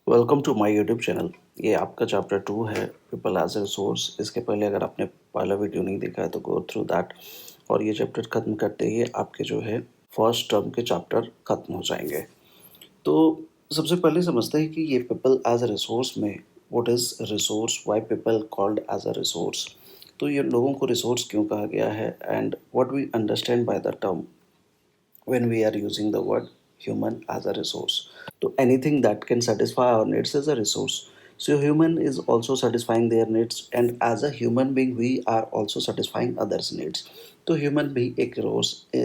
Welcome to my YouTube channel. ये आपका chapter 2 है, पीपल एज ए रिसोर्स। इसके पहले अगर आपने पहला वीडियो नहीं देखा है तो गो थ्रू दैट। और ये चैप्टर ख़त्म करते ही आपके जो है फर्स्ट टर्म के चैप्टर ख़त्म हो जाएंगे। तो सबसे पहले समझते हैं कि ये पीपल एज ए रिसोर्स में what is resource, why people called as a resource. तो ये लोगों को रिसोर्स क्यों कहा गया है and what we understand by the term when we are using the word human as a resource. So anything that can satisfy our needs is a resource. So human is also satisfying their needs, and as a human being we are also satisfying others needs. तो human भी एक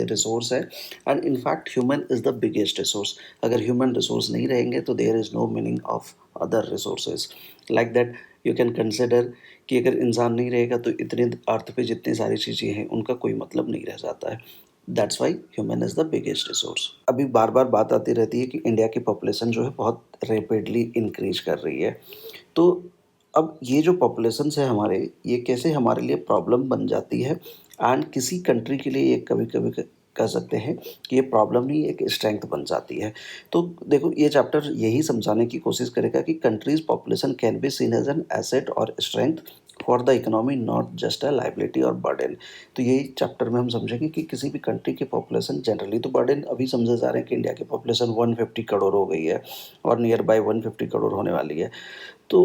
resource है and in fact human is the biggest resource. अगर human resource नहीं रहेंगे तो there is no meaning of other resources like that. You can consider कि अगर इंसान नहीं रहेगा तो इतने अर्थ पे जितनी सारी चीज़ें हैं उनका कोई मतलब नहीं रह जाता है। That's why human is the biggest resource. अभी बार बार बात आती रहती है कि इंडिया की पॉपुलेशन जो है बहुत रैपिडली इंक्रीज कर रही है। तो अब ये जो पॉपुलेशंस है हमारे, ये कैसे हमारे लिए प्रॉब्लम बन जाती है एंड किसी कंट्री के लिए ये कभी कभी कह सकते हैं कि ये प्रॉब्लम नहीं एक स्ट्रेंथ बन जाती है। तो देखो ये चैप्टर यही समझाने की कोशिश करेगा कि country's population can be seen as an asset or strength for the economy, not just a liability or burden. तो यही चैप्टर में हम समझेंगे कि किसी भी कंट्री की पॉपुलेशन जनरली तो बर्डन अभी समझे जा रहे हैं कि इंडिया की पॉपुलेशन 150 करोड़ हो गई है और नियर बाय 150 करोड़ होने वाली है। तो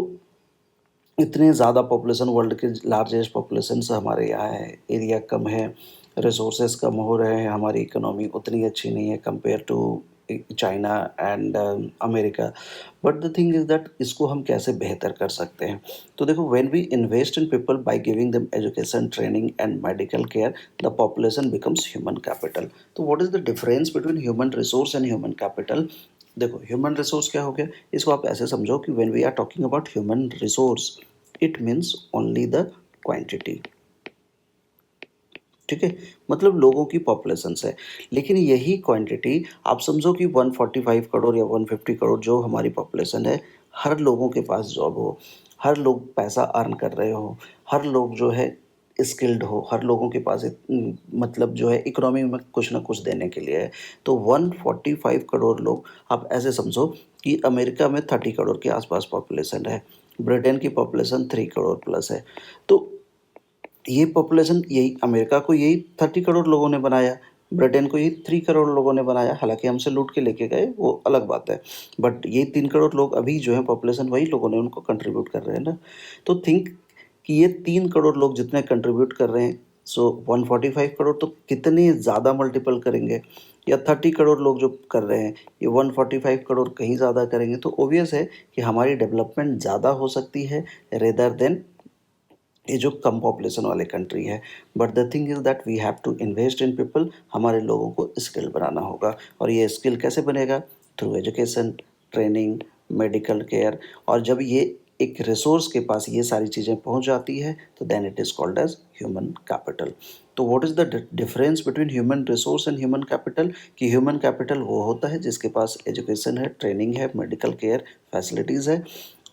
इतने ज़्यादा पॉपुलेशन, वर्ल्ड के लार्जेस्ट पॉपुलेशन से हमारे यहाँ है, एरिया कम है, रिसोर्सेज कम हो रहे हैं, हमारी इकोनॉमी उतनी अच्छी नहीं है compare to China and America. But the thing is that इसको हम कैसे बेहतर कर सकते हैं। तो देखो, when we invest in people by giving them education, training and medical care, the population becomes human capital. तो what is the difference between human resource and human capital. देखो, ह्यूमन रिसोर्स क्या हो गया, इसको आप ऐसे समझो कि when we are talking about human resource it means only the quantity. ठीक है, मतलब लोगों की पॉपुलेशन है, लेकिन यही क्वांटिटी आप समझो कि 145 करोड़ या 150 करोड़ जो हमारी पॉपुलेशन है, हर लोगों के पास जॉब हो, हर लोग पैसा अर्न कर रहे हो, हर लोग जो है स्किल्ड हो, हर लोगों के पास मतलब जो है इकोनॉमी में कुछ ना कुछ देने के लिए है। तो 145 करोड़ लोग, आप ऐसे समझो कि अमेरिका में 30 करोड़ के आसपास पॉपुलेशन है, ब्रिटेन की पॉपुलेशन 3 करोड़ प्लस है। तो ये पॉपुलेशन, यही अमेरिका को यही 30 करोड़ लोगों ने बनाया, ब्रिटेन को यही 3 करोड़ लोगों ने बनाया, हालांकि हमसे लूट के लेके गए वो अलग बात है। बट ये 3 करोड़ लोग अभी जो है पॉपुलेशन वही लोगों ने उनको कंट्रीब्यूट कर रहे हैं ना। तो थिंक कि ये 3 करोड़ लोग जितने कंट्रीब्यूट कर रहे हैं, सो 145 करोड़ तो कितने ज़्यादा मल्टीपल करेंगे, या 30 करोड़ लोग जो कर रहे हैं ये 145 करोड़ कहीं ज़्यादा करेंगे। तो ओबियस है कि हमारी डेवलपमेंट ज़्यादा हो सकती है रेदर देन ये जो कम पॉपुलेशन वाले कंट्री है। But the thing is that we have to invest in people. हमारे लोगों को स्किल बनाना होगा, और ये स्किल कैसे बनेगा? Through education, training, medical care. और जब ये एक रिसोर्स के पास ये सारी चीज़ें पहुंच जाती है तो then it is called as human capital. तो what is the difference between human resource and human capital? कि ह्यूमन कैपिटल वो होता है जिसके पास एजुकेशन है, ट्रेनिंग है, मेडिकल केयर फैसिलिटीज़ है,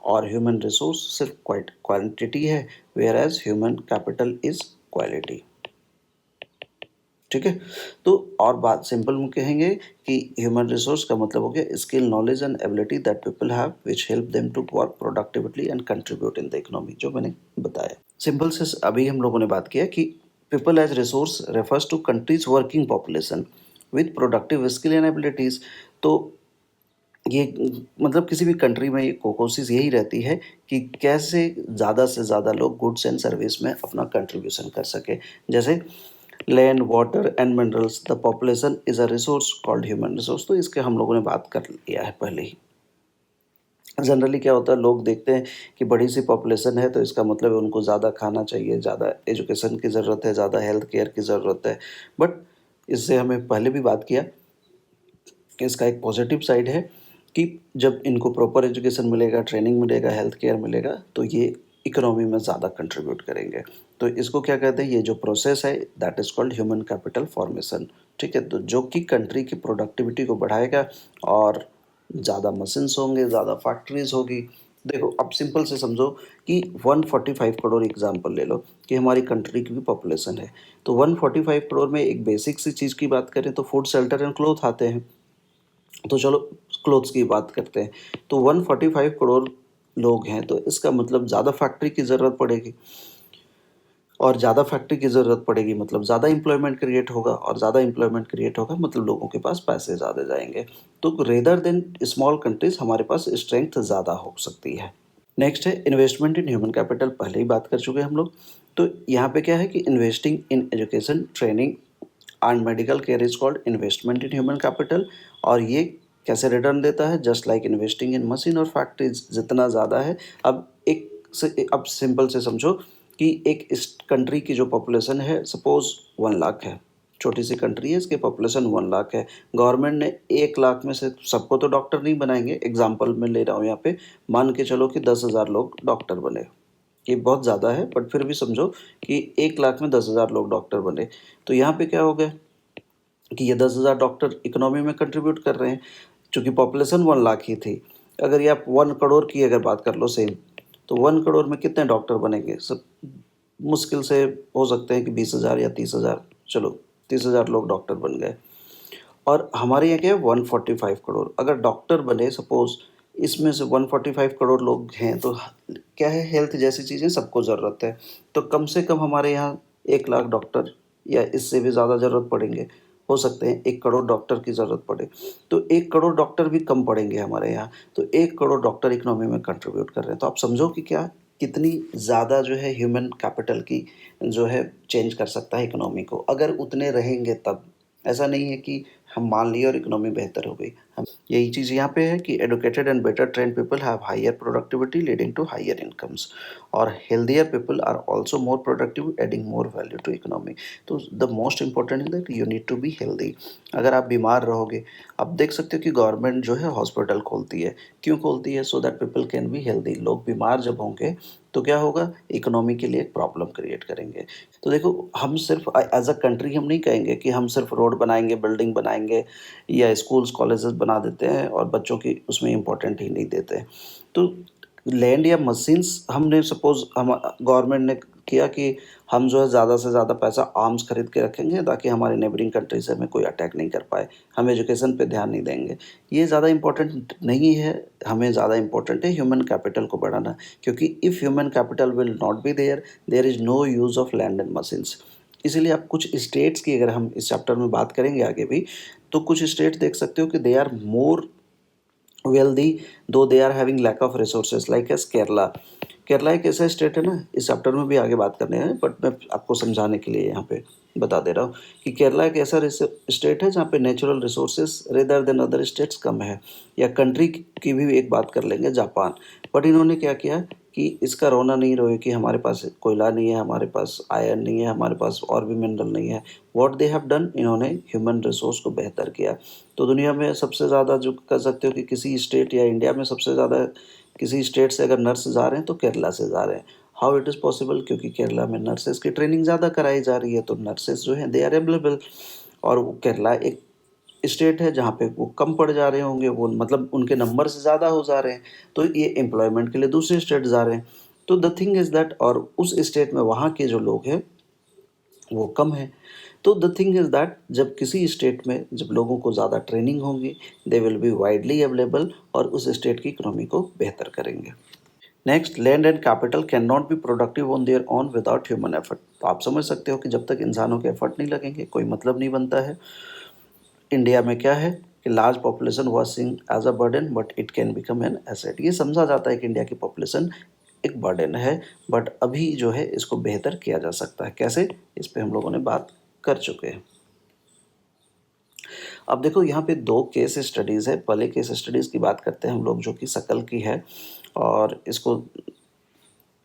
और ह्यूमन रिसोर्स सिर्फ क्वांटिटी है, whereas human capital is quality. ठीक है, तो और बात सिंपल में कहेंगे कि ह्यूमन रिसोर्स का मतलब हो गया skill, knowledge and ability that people have which help them to work productively and contribute in the economy, जो मैंने बताया। सिंपल से अभी हम लोगों ने बात किया कि people as resource refers to countries working population with productive skill and abilities. तो ये मतलब किसी भी कंट्री में ये कोशिश यही रहती है कि कैसे ज़्यादा से ज़्यादा लोग गुड्स एंड सर्विस में अपना कंट्रीब्यूशन कर सके। जैसे land, water and minerals, the population is a resource called human resource. तो इसके हम लोगों ने बात कर लिया है पहले ही। जनरली क्या होता है, लोग देखते हैं कि बड़ी सी पॉपुलेशन है तो इसका मतलब है उनको ज़्यादा खाना चाहिए, ज़्यादा एजुकेशन की ज़रूरत है, ज़्यादा हेल्थ केयर की ज़रूरत है। बट इससे हमें पहले भी बात किया कि इसका एक पॉजिटिव साइड है कि जब इनको प्रॉपर एजुकेशन मिलेगा, ट्रेनिंग मिलेगा, हेल्थ केयर मिलेगा, तो ये इकोनॉमी में ज़्यादा कंट्रीब्यूट करेंगे। तो इसको क्या कहते हैं, ये जो प्रोसेस है that is called human capital formation. ठीक है, तो जो कि कंट्री की प्रोडक्टिविटी को बढ़ाएगा, और ज़्यादा मशीन्स होंगे, ज़्यादा फैक्ट्रीज होगी। देखो, अब सिंपल से समझो कि 145 करोड़ एग्जांपल ले लो कि हमारी कंट्री की भी पॉपुलेशन है। तो 145 करोड़ में एक बेसिक सी चीज़ की बात करें तो फूड, शेल्टर एंड क्लोथ आते हैं। तो चलो, क्लोथ्स की बात करते हैं, तो 145 करोड़ लोग हैं, तो इसका मतलब ज़्यादा फैक्ट्री की ज़रूरत पड़ेगी, और ज़्यादा फैक्ट्री की ज़रूरत पड़ेगी मतलब ज़्यादा एम्प्लॉयमेंट क्रिएट होगा, और ज़्यादा एम्प्लॉयमेंट क्रिएट होगा मतलब लोगों के पास पैसे ज़्यादा जाएँगे। तो रेदर देन स्मॉल कंट्रीज़ हमारे पास स्ट्रेंथ ज़्यादा हो सकती है। नेक्स्ट है इन्वेस्टमेंट इन ह्यूमन कैपिटल, पहले ही बात कर चुके हैं हम लोग। तो यहाँ पे क्या है कि investing in education, training and medical care is called investment in human capital, और ये कैसे रिटर्न देता है? Just like investing in machine और फैक्ट्रीज, जितना ज़्यादा है। अब सिंपल से समझो कि एक इस कंट्री की जो पॉपुलेशन है सपोज 1 लाख है, छोटी सी कंट्री है, इसकी पॉपुलेशन 1 लाख है। गवर्नमेंट ने 1 लाख में से सबको तो डॉक्टर नहीं बनाएंगे, एग्जाम्पल मैं ले रहा हूँ यहाँ पे, मान के चलो कि 10,000 लोग डॉक्टर बने। ये बहुत ज़्यादा है बट फिर भी समझो कि 1 लाख में 10,000 लोग डॉक्टर बने, तो यहाँ पे क्या हो गया कि ये 10,000 डॉक्टर इकोनॉमी में कंट्रीब्यूट कर रहे हैं, चूँकि पॉपुलेशन 1 लाख ही थी। अगर ये आप 1 करोड़ की अगर बात कर लो सेम, तो 1 करोड़ में कितने डॉक्टर बनेंगे? सब मुश्किल से हो सकते हैं कि 20,000 या 30,000, चलो 30,000 लोग डॉक्टर बन गए। और हमारे यहाँ क्या है 145 करोड़, अगर डॉक्टर बने सपोज़, इसमें से 145 करोड़ लोग हैं, तो क्या है, हेल्थ जैसी चीज़ें सबको ज़रूरत है, तो कम से कम हमारे यहाँ 1 लाख डॉक्टर या इससे भी ज़्यादा ज़रूरत पड़ेंगे, हो सकते हैं 1 करोड़ डॉक्टर की ज़रूरत पड़े, तो 1 करोड़ डॉक्टर भी कम पड़ेंगे हमारे यहाँ, तो 1 करोड़ डॉक्टर इकोनॉमी में कंट्रीब्यूट कर रहे हैं। तो आप समझो कि क्या कितनी ज़्यादा जो है ह्यूमन कैपिटल की जो है चेंज कर सकता है इकोनॉमी को, अगर उतने रहेंगे तब। ऐसा नहीं है कि हम मान लिए और इकोनॉमी बेहतर हो गई। हम यही चीज़ यहाँ पे है कि educated and better trained people have higher productivity leading to higher incomes, और healthier people are also more productive adding more value to economy. तो the most important is that you need to be healthy. अगर आप बीमार रहोगे, आप देख सकते हो कि गवर्नमेंट जो है हॉस्पिटल खोलती है, क्यों खोलती है? So that people can be healthy. लोग बीमार जब होंगे तो क्या होगा, इकोनॉमी के लिए एक प्रॉब्लम क्रिएट करेंगे। तो देखो, हम सिर्फ एज अ कंट्री हम नहीं कहेंगे कि हम सिर्फ रोड बनाएंगे, बिल्डिंग बनाएंगे या स्कूल्स कॉलेजेस बना देते हैं और बच्चों की उसमें इम्पोर्टेंट ही नहीं देते हैं। तो लैंड या मशीन्स हमने सपोज़ हम गवर्नमेंट ने किया कि हम जो है ज़्यादा से ज़्यादा पैसा आर्म्स खरीद के रखेंगे ताकि हमारे नेबरिंग कंट्री से हमें कोई अटैक नहीं कर पाए। हम एजुकेशन पे ध्यान नहीं देंगे। ये ज़्यादा इम्पोर्टेंट नहीं है, हमें ज़्यादा इम्पोर्टेंट है ह्यूमन कैपिटल को बढ़ाना, क्योंकि if human capital will not be there, there is no use of land and machines. इसीलिए आप कुछ स्टेट्स की अगर हम इस चैप्टर में बात करेंगे आगे भी, तो कुछ स्टेट देख सकते हो कि they are more wealthy though they are having lack of resources like as Kerala. Kerala एक ऐसा स्टेट है ना, इस चैप्टर में भी आगे बात करने हैं बट मैं आपको समझाने के लिए यहाँ पे बता दे रहा हूँ कि केरला एक ऐसा स्टेट है जहाँ पे natural resources rather than other states कम है। या कंट्री की भी एक बात कर लेंगे, जापान। बट इन्होंने क्या किया कि इसका रोना नहीं रोए कि हमारे पास कोयला नहीं है, हमारे पास आयरन नहीं है, हमारे पास और भी मिनरल नहीं है। व्हाट दे हैव डन, इन्होंने ह्यूमन रिसोर्स को बेहतर किया। तो दुनिया में सबसे ज़्यादा जो कह सकते हो कि किसी स्टेट या इंडिया में सबसे ज़्यादा किसी स्टेट से अगर नर्स जा रहे हैं तो केरला से जा रहे हैं। How it is possible? क्योंकि केरला में नर्सेज़ की ट्रेनिंग ज़्यादा कराई जा रही है, तो नर्सेज़ जो हैं दे आर अवेलेबल। और वो केरला एक स्टेट है जहाँ पे वो कम पड़ जा रहे होंगे, वो मतलब उनके नंबर से ज़्यादा हो जा रहे हैं, तो ये एम्प्लॉयमेंट के लिए दूसरे स्टेट जा रहे हैं। तो द थिंग इज़ दैट, और उस स्टेट में वहाँ के जो लोग हैं वो कम है। तो द थिंग इज़ दैट जब किसी स्टेट में जब लोगों को ज़्यादा ट्रेनिंग होगी, दे विल बी वाइडली अवेलेबल और उस स्टेट की इकोनॉमी को बेहतर करेंगे। Next, land and capital can not be productive on their own without human effort. तो आप समझ सकते हो कि जब तक इंसानों के एफर्ट नहीं लगेंगे कोई मतलब नहीं बनता है। इंडिया में क्या है कि large population was seen as a burden but it can become an asset. ये समझा जाता है कि इंडिया की पॉपुलेशन एक बर्डन है, बट अभी जो है इसको बेहतर किया जा सकता है। कैसे? इस पे हम लोगों ने बात कर चुके हैं। अब देखो यहाँ पे 2 केस स्टडीज़ है। पहले केस स्टडीज़ की बात करते हैं हम लोग, जो कि शकल की है, और इसको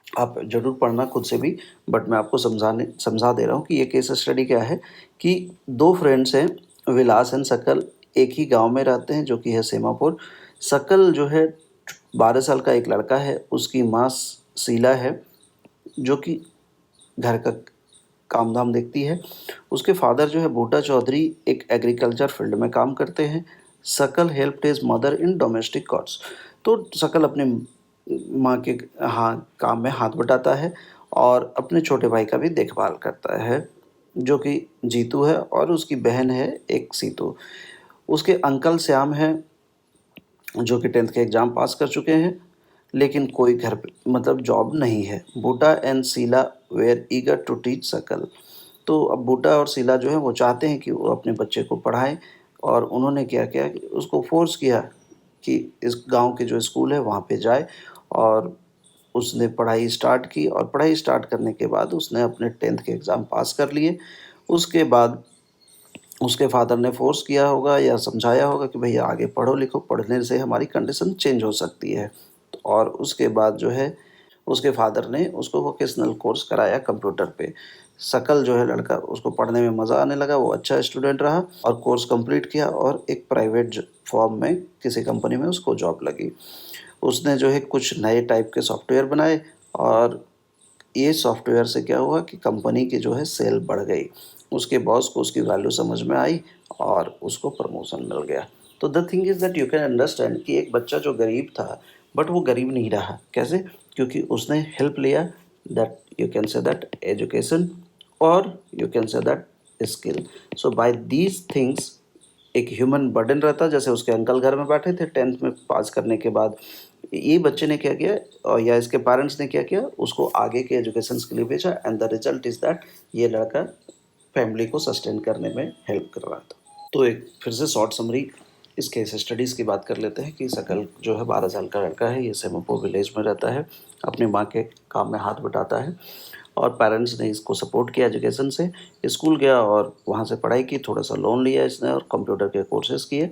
आप ज़रूर पढ़ना खुद से भी, बट मैं आपको समझा दे रहा हूँ कि ये केस स्टडी क्या है कि 2 फ्रेंड्स हैं, विलास एंड शकल, एक ही गांव में रहते हैं जो कि है सेमापुर। शकल जो है 12 साल का एक लड़का है, उसकी माँ शीला है जो कि घर का काम धाम देखती है। उसके फादर जो है बूटा चौधरी एक एग्रीकल्चर फील्ड में काम करते हैं। Sakal helped his mother in domestic कॉट्स। तो शकल अपने माँ के काम में हाथ बटाता है और अपने छोटे भाई का भी देखभाल करता है जो कि जीतू है, और उसकी बहन है एक सीतू। उसके अंकल श्याम है, जो कि 10th के एग्ज़ाम पास कर चुके हैं, लेकिन कोई घर पे मतलब जॉब नहीं है। Buta and Sheela were eager to teach Sakal. तो अब बूटा और शीला जो है वो चाहते हैं कि वो अपने बच्चे को पढ़ाएँ, और उन्होंने क्या किया कि उसको फ़ोर्स किया कि इस गाँव के जो स्कूल है वहाँ पे जाए, और उसने पढ़ाई स्टार्ट की, और पढ़ाई स्टार्ट करने के बाद उसने अपने 10th के एग्ज़ाम पास कर लिए। उसके बाद उसके फ़ादर ने फ़ोर्स किया होगा या समझाया होगा कि भैया आगे पढ़ो लिखो, पढ़ने से हमारी कंडीशन चेंज हो सकती है। और उसके बाद जो है उसके फ़ादर ने उसको वोकेशनल कोर्स कराया कंप्यूटर पे। शकल जो है लड़का, उसको पढ़ने में मज़ा आने लगा, वो अच्छा स्टूडेंट रहा और कोर्स कंप्लीट किया, और एक प्राइवेट फर्म में किसी कंपनी में उसको जॉब लगी। उसने जो है कुछ नए टाइप के सॉफ्टवेयर बनाए, और ये सॉफ्टवेयर से क्या हुआ कि कंपनी की जो है सेल बढ़ गई। उसके बॉस को उसकी वैल्यू समझ में आई और उसको प्रमोशन मिल गया। तो the thing is that you can understand कि एक बच्चा जो गरीब था, बट वो गरीब नहीं रहा। कैसे? क्योंकि उसने हेल्प लिया, that you can say that education, और you can say that skill. So by these things एक ह्यूमन बर्डन रहता। जैसे उसके अंकल घर में बैठे थे 10th में पास करने के बाद, ये बच्चे ने क्या किया, या इसके पेरेंट्स ने क्या किया, उसको आगे के एजुकेशन के लिए भेजा, and the result is that ये लड़का फैमिली को सस्टेन करने में हेल्प कर रहा था। तो एक फिर से शॉर्ट समरी इस केस स्टडीज़ की बात कर लेते हैं कि शकल जो है 12 साल का लड़का है, ये सेमापुर विलेज में रहता है, अपनी माँ के काम में हाथ बटाता है, और पेरेंट्स ने इसको सपोर्ट किया एजुकेशन से। स्कूल गया और वहाँ से पढ़ाई की, थोड़ा सा लोन लिया इसने और कंप्यूटर के कोर्सेज़ किए,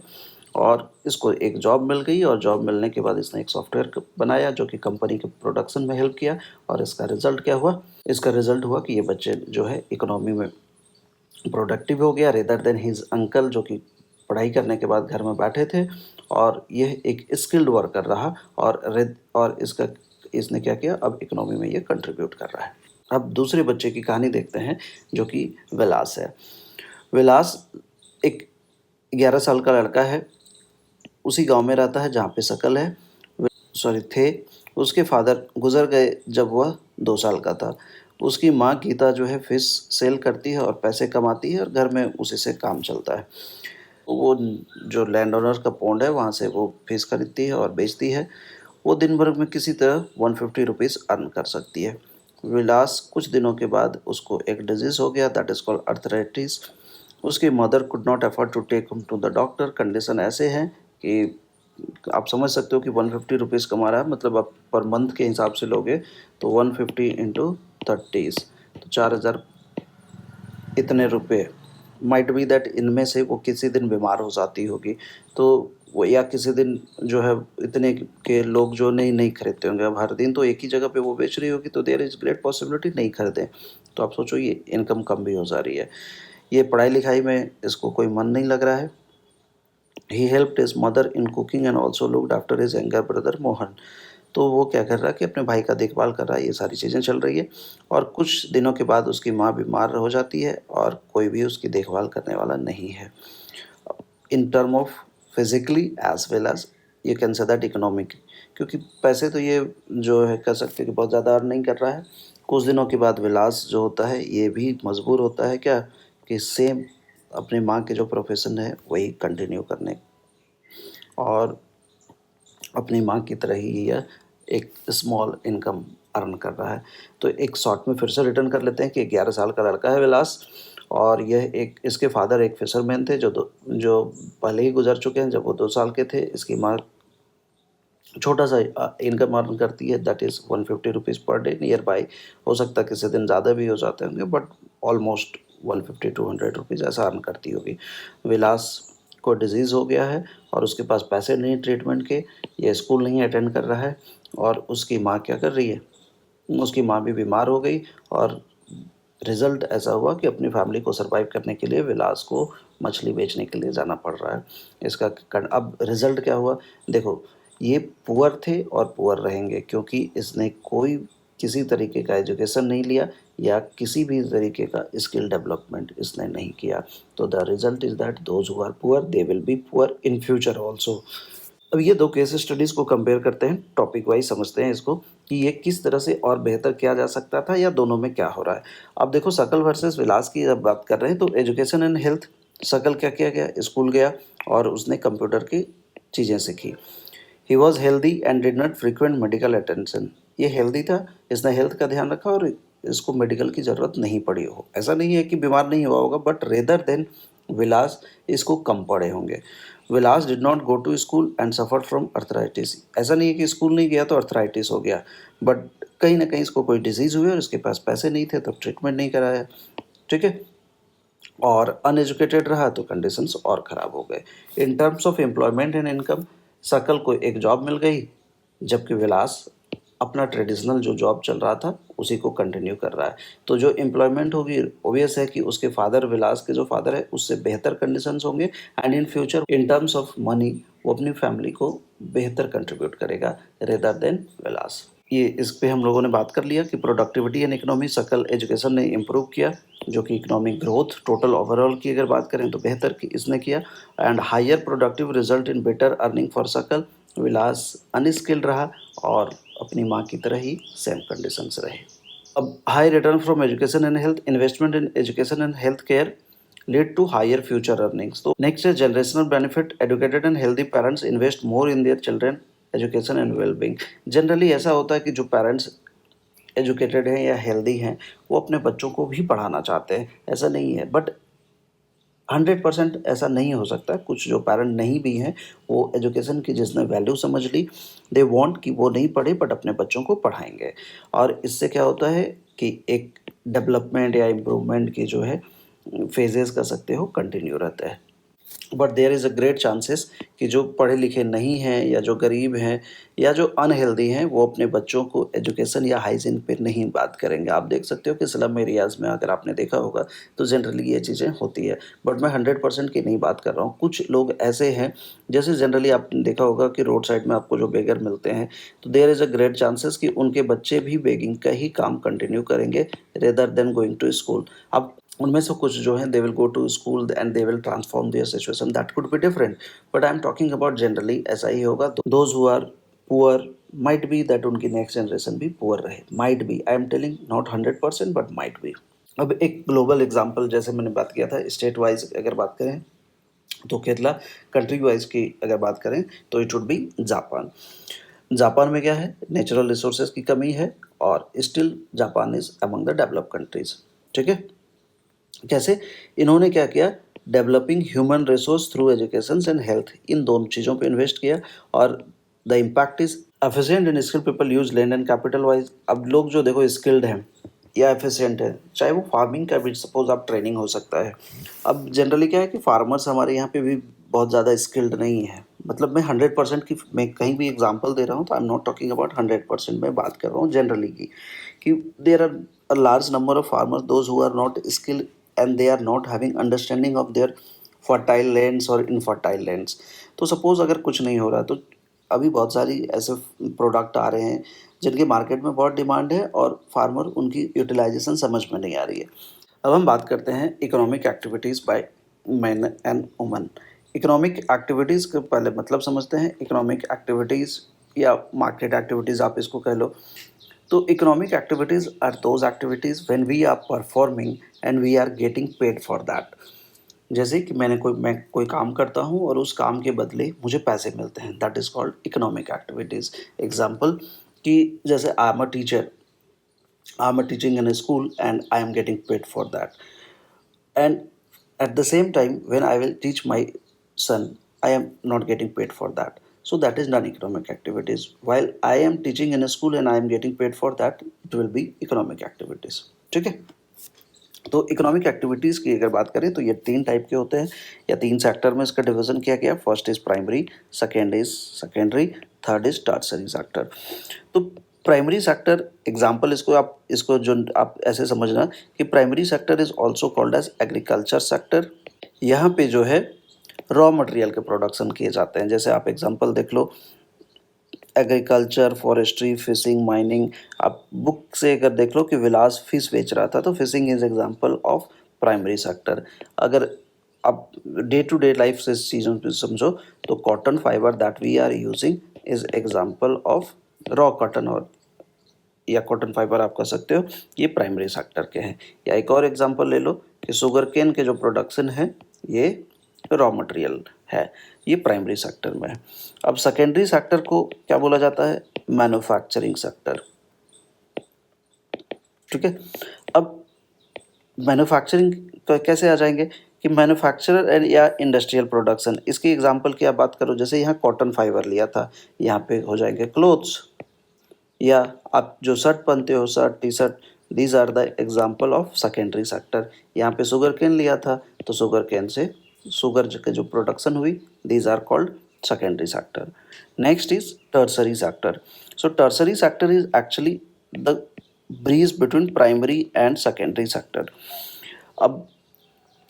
और इसको एक जॉब मिल गई, और जॉब मिलने के बाद इसने एक सॉफ्टवेयर बनाया जो कि कंपनी के प्रोडक्शन में हेल्प किया। और इसका रिज़ल्ट क्या हुआ? इसका रिज़ल्ट हुआ कि ये बच्चे जो है इकोनॉमी में प्रोडक्टिव हो गया रेदर देन हिज अंकल, जो कि पढ़ाई करने के बाद घर में बैठे थे, और यह एक स्किल्ड वर्कर रहा, और इसका इसने क्या किया, अब इकोनॉमी में ये कंट्रीब्यूट कर रहा है। अब दूसरे बच्चे की कहानी देखते हैं जो कि विलास है। विलास एक 11 साल का लड़का है, उसी गांव में रहता है जहाँ पे शकल है, सॉरी थे। उसके फादर गुजर गए जब वह 2 साल का था। उसकी माँ गीता जो है फिश सेल करती है और पैसे कमाती है, और घर में उसी से काम चलता है। वो जो लैंड ओनर का पॉन्ड है वहाँ से वो फिश खरीदती है और बेचती है। वो दिन भर में किसी तरह 150 रुपीज़ अर्न कर सकती है। विलास कुछ दिनों के बाद उसको एक डिजीज़ हो गया, दैट इज़ कॉल्ड अर्थराइटिस। उसकी mother could not afford to take him to the doctor. Condition ऐसे है कि आप समझ सकते हो कि 150 रुपीज़ कमा रहा है, मतलब आप पर मंथ के हिसाब से लोगे तो 150 इंटू 30 तो 4,000 इतने रुपए। माइट बी दैट इनमें से वो किसी दिन बीमार हो जाती होगी, तो वो या किसी दिन जो है इतने के लोग जो नहीं खरीदते होंगे। अब हर दिन तो एक ही जगह पे वो बेच रही होगी, तो देयर इज़ ग्रेट पॉसिबिलिटी नहीं खरीदें। तो आप सोचो ये इनकम कम भी हो जा रही है। ये पढ़ाई लिखाई में इसको कोई मन नहीं लग रहा है। He helped his mother in cooking and also looked after his younger brother Mohan. तो वो क्या कर रहा है कि अपने भाई का देखभाल कर रहा है, ये सारी चीज़ें चल रही है। और कुछ दिनों के बाद उसकी माँ बीमार हो जाती है, और कोई भी उसकी देखभाल करने वाला नहीं है, in term of physically as well as you can say that economic. क्योंकि पैसे तो ये जो है कह सकते हैं कि बहुत ज़्यादा अर्न नहीं कर रहा है। कुछ दिनों के बाद विलास जो होता है ये भी मजबूर होता है क्या, कि सेम अपनी माँ के जो प्रोफेशन है वही कंटिन्यू करने, और अपनी माँ की तरह ही यह एक स्मॉल इनकम अर्न कर रहा है। तो एक शॉर्ट में फिर से रिटर्न कर लेते हैं कि 11 साल का लड़का है विलास, और यह एक इसके फादर एक फिशरमैन थे जो पहले ही गुजर चुके हैं जब वो 2 साल के थे। इसकी माँ छोटा सा इनकम अर्न करती है, that is 150 rupees per day near by. हो सकता है किसी दिन ज़्यादा भी हो जाते होंगे, बट ऑलमोस्ट 150 टू 100 रुपीज़ ऐसा अर्न करती होगी। विलास को डिजीज़ हो गया है, और उसके पास पैसे नहीं ट्रीटमेंट के, ये स्कूल नहीं अटेंड कर रहा है, और उसकी माँ क्या कर रही है, उसकी माँ भी बीमार हो गई, और रिज़ल्ट ऐसा हुआ कि अपनी फैमिली को सर्वाइव करने के लिए विलास को मछली बेचने के लिए जाना पड़ रहा है। इसका अब रिज़ल्ट क्या हुआ, देखो ये पुअर थे और पुअर रहेंगे, क्योंकि इसने कोई किसी तरीके का एजुकेशन नहीं लिया, या किसी भी तरीके का स्किल डेवलपमेंट इसने नहीं किया। तो the result is that those who are poor they will be poor in future also. अब ये 2 केस स्टडीज़ को कंपेयर करते हैं, टॉपिक वाइज़ समझते हैं इसको कि ये किस तरह से और बेहतर किया जा सकता था, या दोनों में क्या हो रहा है। अब देखो शकल वर्सेस विलास की जब बात कर रहे हैं, तो एजुकेशन एंड हेल्थ, शकल क्या किया गया, स्कूल गया और उसने कंप्यूटर की चीज़ें सीखी। He was healthy and did not frequent medical attention. ये हेल्दी था, इसने हेल्थ का ध्यान रखा और इसको मेडिकल की ज़रूरत नहीं पड़ी हो। ऐसा नहीं है कि बीमार नहीं हुआ होगा, बट रेदर देन विलास इसको कम पड़े होंगे। Vilas did not go to school and suffer from arthritis. ऐसा नहीं है कि स्कूल नहीं गया तो अर्थराइटिस हो गया, बट कहीं ना कहीं इसको कोई डिजीज़ हुई और इसके पास पैसे नहीं थे तो ट्रीटमेंट नहीं कराया। ठीक है, और अनएजुकेटेड रहा तो कंडीशंस और ख़राब हो गए। In terms of employment and income, शकल को एक जॉब मिल गई, जबकि विलास अपना ट्रेडिशनल जो जॉब चल रहा था उसी को कंटिन्यू कर रहा है। तो जो एम्प्लॉयमेंट होगी, ओबियस है कि उसके फादर, विलास के जो फादर है, उससे बेहतर कंडीशंस होंगे and in future in terms of money वो अपनी फैमिली को बेहतर कंट्रीब्यूट करेगा रेदर देन विलास। ये इस पे हम लोगों ने बात कर लिया कि प्रोडक्टिविटी एंड इकोनॉमी, सकल एजुकेशन ने इम्प्रूव किया, जो कि इकोनॉमिक ग्रोथ टोटल ओवरऑल की अगर बात करें तो बेहतर की इसने किया। And higher productive result in better earning for Sakal. Vilas unskilled रहा और अपनी माँ की तरह ही सेम कंडीशंस रहे। अब high return from education and health, investment in education and health care lead to higher future earnings. So next is generational benefit. Educated and healthy parents invest more in their children education and well-being. Generally ऐसा होता है कि जो parents educated हैं या healthy हैं वो अपने बच्चों को भी पढ़ाना चाहते हैं, ऐसा नहीं है, बट 100% ऐसा नहीं हो सकता। कुछ जो पेरेंट नहीं भी हैं वो एजुकेशन की जिसने वैल्यू समझ ली, दे वांट कि वो नहीं पढ़े बट अपने बच्चों को पढ़ाएंगे, और इससे क्या होता है कि एक डेवलपमेंट या इम्प्रूवमेंट की जो है फेजेस कह सकते हो कंटिन्यू रहता है। But there is a great chances कि जो पढ़े लिखे नहीं हैं या जो गरीब हैं या जो अनहेल्दी हैं वो अपने बच्चों को एजुकेशन या हाइजीन पे नहीं बात करेंगे। आप देख सकते हो कि स्लम एरियाज़ में अगर आपने देखा होगा तो जनरली ये चीज़ें होती है, बट मैं 100% की नहीं बात कर रहा हूँ। कुछ लोग ऐसे हैं, जैसे जनरली आपने देखा होगा कि रोड साइड में आपको जो बेगर मिलते हैं, तो there is a great chances कि उनके बच्चे भी बेगिंग का ही काम कंटिन्यू करेंगे rather than going to school. अब उनमें से कुछ जो हैं they will go to school and they will transform their situation, that could be different, but I am talking about generally ऐसा ही होगा। Those who are poor, might be that उनकी नेक्स्ट जनरेशन भी पुअर रहे, might be, I am telling not 100% but might be. अब एक global example जैसे मैंने बात किया था, स्टेट वाइज अगर बात करें तो केरला, कंट्री वाइज की अगर बात करें तो it would be Japan. Japan में क्या है, नेचुरल रिसोर्सेज की कमी है और still Japan is among the developed countries. ठीक है, कैसे इन्होंने क्या किया, developing human resource through education and health, इन दोनों चीज़ों पे इन्वेस्ट किया, और the impact is efficient and skilled people use land and capital wise. अब लोग जो देखो स्किल्ड हैं या एफिशिएंट है, चाहे वो फार्मिंग का भी सपोज आप ट्रेनिंग हो सकता है। अब जनरली क्या है कि फार्मर्स हमारे यहाँ पे भी बहुत ज़्यादा स्किल्ड नहीं है, मतलब मैं 100% की मैं कहीं भी एग्जांपल दे रहा हूँ तो I am not talking about 100%, मैं बात कर रहा हूँ जनरली की, कि there are a large number of farmers those who are not skilled and they are not having understanding of their fertile lands और इनफर्टाइल लैंड्स। तो सपोज अगर कुछ नहीं हो रहा तो अभी बहुत सारी ऐसे प्रोडक्ट आ रहे हैं जिनकी मार्केट में बहुत डिमांड है और फार्मर उनकी यूटिलाइजेशन समझ में नहीं आ रही है। अब हम बात करते हैं economic activities by man and woman. Economic activities के पहले मतलब समझते हैं। इकोनॉमिक एक्टिविटीज़ या मार्केट एक्टिविटीज़ आप इसको कह लो। तो economic activities are those activities when we are performing and we are getting paid for that. जैसे कि मैं कोई काम करता हूँ और उस काम के बदले मुझे पैसे मिलते हैं, that is called economic activities. Example कि जैसे I am a teacher, I am teaching in a school and I am getting paid for that. And at the same time, when I will teach my son, I am not getting paid for that. So that is non-economic activities. While I am teaching in a school and I am getting paid for that, it will be economic activities. ठीक है, तो economic activities की अगर बात करें तो ये 3 type के होते हैं या 3 सेक्टर में इसका डिवीज़न किया गया। First is primary, second is secondary, third is tertiary sector. तो प्राइमरी सेक्टर एग्जांपल इसको जो आप ऐसे समझना कि primary sector is also called as agriculture sector. यहाँ पे जो है रॉ मटेरियल के प्रोडक्शन किए जाते हैं। जैसे आप एग्जांपल देख लो, एग्रीकल्चर, फॉरेस्ट्री, फिशिंग, माइनिंग। आप बुक से अगर देख लो कि विलास फिश बेच रहा था तो fishing is example of primary sector. अगर आप डे टू डे लाइफ से चीज़ों पे समझो तो cotton fibre that we are using is example of raw cotton, और या कॉटन फाइबर आप कह सकते हो, ये प्राइमरी सेक्टर के हैं। या एक और एग्जांपल ले लो कि शुगर केन के जो प्रोडक्शन है ये रॉ मटेरियल है। ये प्राइमरी सेक्टर में है। अब सेकेंडरी सेक्टर को क्या बोला जाता है? Manufacturing sector. ठीक है। अब मैन्युफैक्चरिंग कैसे आ जाएंगे कि मैन्युफैक्चरर एंड या इंडस्ट्रियल प्रोडक्शन। इसकी एग्जांपल की आप बात करो, जैसे यहाँ कॉटन फाइबर लिया था, यहाँ पे हो जाएंगे क्लोथ्स, या आप जो शर्ट पहनते हो, shirt T shirt, these are the example of secondary sector. यहाँ पे शुगर केन लिया था, तो शुगर केन से शुगर के जो प्रोडक्शन हुई, these are called secondary sector. Next is tertiary sector. So tertiary sector is actually the bridge between primary and secondary sector. अब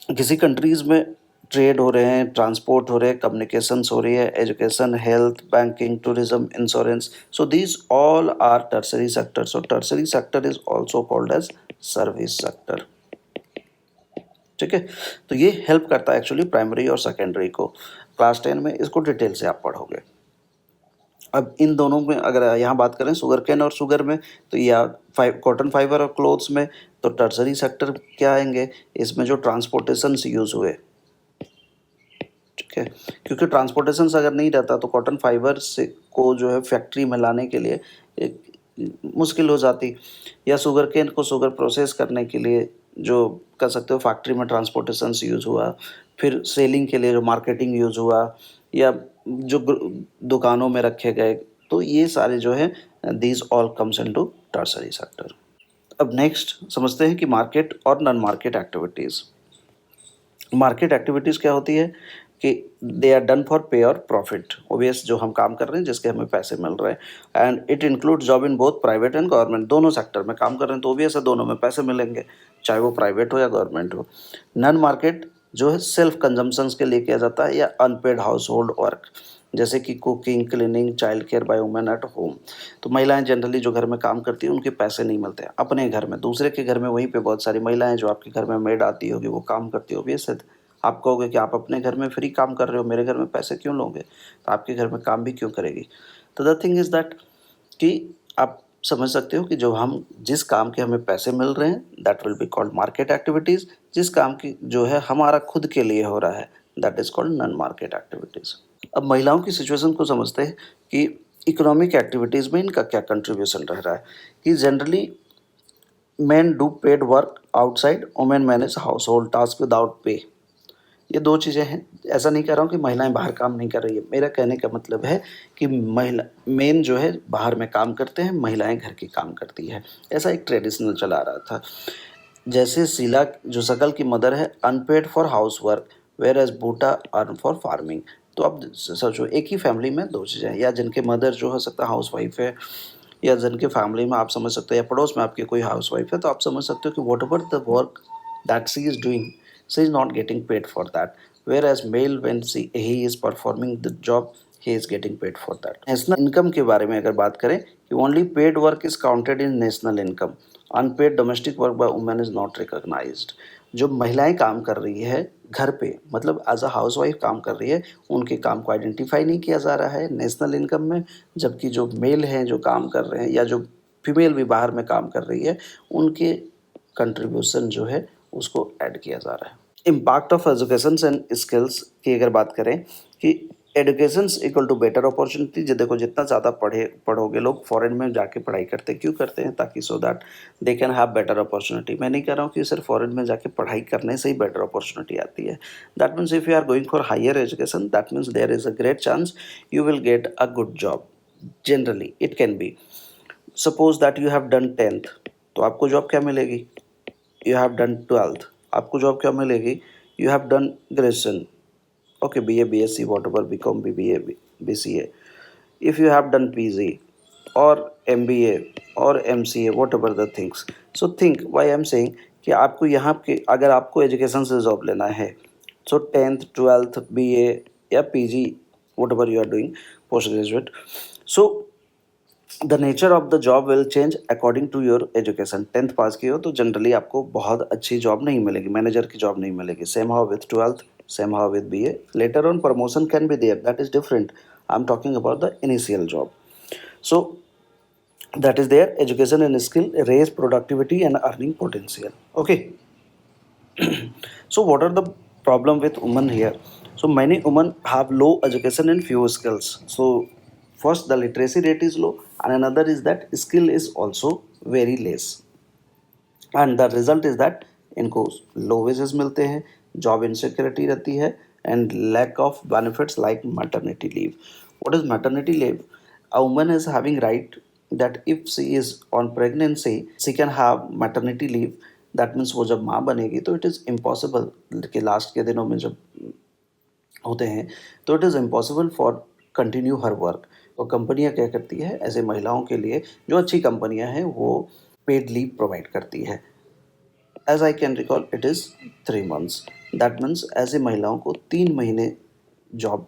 किसी कंट्रीज़ में ट्रेड हो रहे हैं, ट्रांसपोर्ट हो रहे हैं, कम्युनिकेशंस हो रही है, education, health, banking, tourism, insurance, so these all are tertiary sector. So tertiary sector is also called as service sector. ठीक है। तो ये हेल्प करता है एक्चुअली प्राइमरी और सेकेंडरी को। क्लास 10 में इसको डिटेल से आप पढ़ोगे। अब इन दोनों में अगर यहाँ बात करें शुगर केन और शुगर में, तो या कॉटन फाइबर और क्लोथ्स में, तो टर्सरी सेक्टर क्या आएंगे? इसमें जो ट्रांसपोर्टेशन यूज़ हुए, ठीक है, क्योंकि ट्रांसपोर्टेशन अगर नहीं रहता तो कॉटन फाइबर से को जो है फैक्ट्री में लाने के लिए एक मुश्किल हो जाती, या शुगर केन को शुगर प्रोसेस करने के लिए जो कर सकते हो फैक्ट्री में ट्रांसपोर्टेशन यूज़ हुआ, फिर सेलिंग के लिए जो मार्केटिंग यूज़ हुआ, या जो दुकानों में रखे गए, तो ये सारे जो है these all comes into tertiary sector. अब नेक्स्ट समझते हैं कि मार्केट और non market activities. Market activities क्या होती है कि दे आर डन फॉर पे और प्रॉफिट, ओबियस जो हम काम कर रहे हैं जिसके हमें पैसे मिल रहे हैं, and it include job in both private and government. दोनों सेक्टर में काम कर रहे हैं तो ओबियस है दोनों में पैसे मिलेंगे, चाहे वो प्राइवेट हो या गवर्नमेंट हो। नॉन मार्केट जो है सिर्फ कंजम्पशंस के लिए किया जाता है, या अनपेड हाउस होल्ड वर्क, जैसे कि cooking, cleaning, child care by women at home. तो महिलाएं जनरली जो घर में काम करती हैं उनके पैसे नहीं मिलते हैं अपने घर में, दूसरे के घर में वहीं पे बहुत सारी महिलाएं जो आपके घर में मेड आती होगी वो काम करती होगी। ये आप कहोगे कि आप अपने घर में फ्री काम कर रहे हो, मेरे घर में पैसे क्यों लोगे, तो आपके घर में काम भी क्यों करेगी। तो द थिंग इज़ दैट कि आप समझ सकते हो कि जो हम जिस काम के हमें पैसे मिल रहे हैं that will be called market activities, जिस काम की जो है हमारा खुद के लिए हो रहा है that is called non market activities. अब महिलाओं की सिचुएशन को समझते हैं कि इकोनॉमिक एक्टिविटीज़ में इनका क्या कंट्रीब्यूशन रह रहा है। कि generally men do paid work outside, women manage household task without पे। ये दो चीज़ें हैं। ऐसा नहीं कह रहा हूँ कि महिलाएं बाहर काम नहीं कर रही है, मेरा कहने का मतलब है कि महिला मेन जो है बाहर में काम करते हैं, महिलाएं घर की काम करती है। ऐसा एक ट्रेडिशनल चला आ रहा था। जैसे शीला जो शकल की मदर है unpaid for house work, whereas Buta earn for farming. तो अब सोचो एक ही फैमिली में दो चीज़ें हैं, या जिनके मदर जो हो सकता है हाउस वाइफ है, या जिनके फैमिली में आप समझ सकते हो, या पड़ोस में आपके कोई हाउस वाइफ है, तो आप समझ सकते हो कि whatever the work that she is doing, she is not getting paid for that, whereas male when he is performing the job he is getting paid for that. National income के बारे में अगर बात करें कि only paid work is counted in national income, unpaid domestic work by women is not recognised. जो महिलाएं काम कर रही है घर पे, मतलब एज अ हाउस वाइफ काम कर रही है, उनके काम को आइडेंटिफाई नहीं किया जा रहा है नेशनल इनकम में, जबकि जो मेल हैं जो काम कर रहे हैं, या जो फीमेल भी बाहर में काम कर रही है, उनके कंट्रीब्यूशन जो है उसको ऐड किया जा रहा है। Impact of education and skills की अगर बात करें कि education equal to better opportunity. जो देखो जितना ज़्यादा पढ़ोगे, लोग फॉरेन में जाके पढ़ाई करते क्यों करते हैं? ताकि so that they can have better opportunity. मैं नहीं कह रहा हूँ कि सिर्फ फॉरेन में जाके पढ़ाई करने से ही बेटर अपॉर्चुनिटी आती है। That means if you are going for higher education, that means there is a great chance you will get a good job. Generally it can be, suppose that you have done 10th, तो आपको job क्या मिलेगी? You have done 12th, आपको job क्या मिलेगी? You have done graduation, okay, BA, BSc, whatever, BCom, BBA, BCA. If you have done PG or MBA or MCA, whatever the things. So think why I'm saying कि आपको यहाँ के अगर आपको education से जॉब लेना है, so 10th 12th BA या PG, whatever you are doing, post graduate, so the nature of the job will change according to your education. 10th pass की हो तो जनरली आपको बहुत अच्छी जॉब नहीं मिलेगी, मैनेजर की जॉब नहीं मिलेगी। Same how with 12th, same how with BA। Later on promotion can be there, that is different. I am talking about the initial job. So that is their education and skill raise productivity and earning potential, okay. So what are the problem with women here? So many women have low education and few skills. So first, the literacy rate is low, and another is that skill is also very less. And the result is that इनको low wages मिलते हैं, job insecurity रहती है, and lack of benefits like maternity leave. What is maternity leave? A woman is having right that if she is on pregnancy she can have maternity leave. That means वो जब माँ बनेगी तो it is impossible कि last के दिनों में जब होते हैं तो it is impossible for continue her work. तो कंपनियां क्या करती है, ऐसे महिलाओं के लिए जो अच्छी कंपनियां हैं वो पेड लीव प्रोवाइड करती है. As I can recall it is 3 months. That means ऐसे महिलाओं को 3 महीने जॉब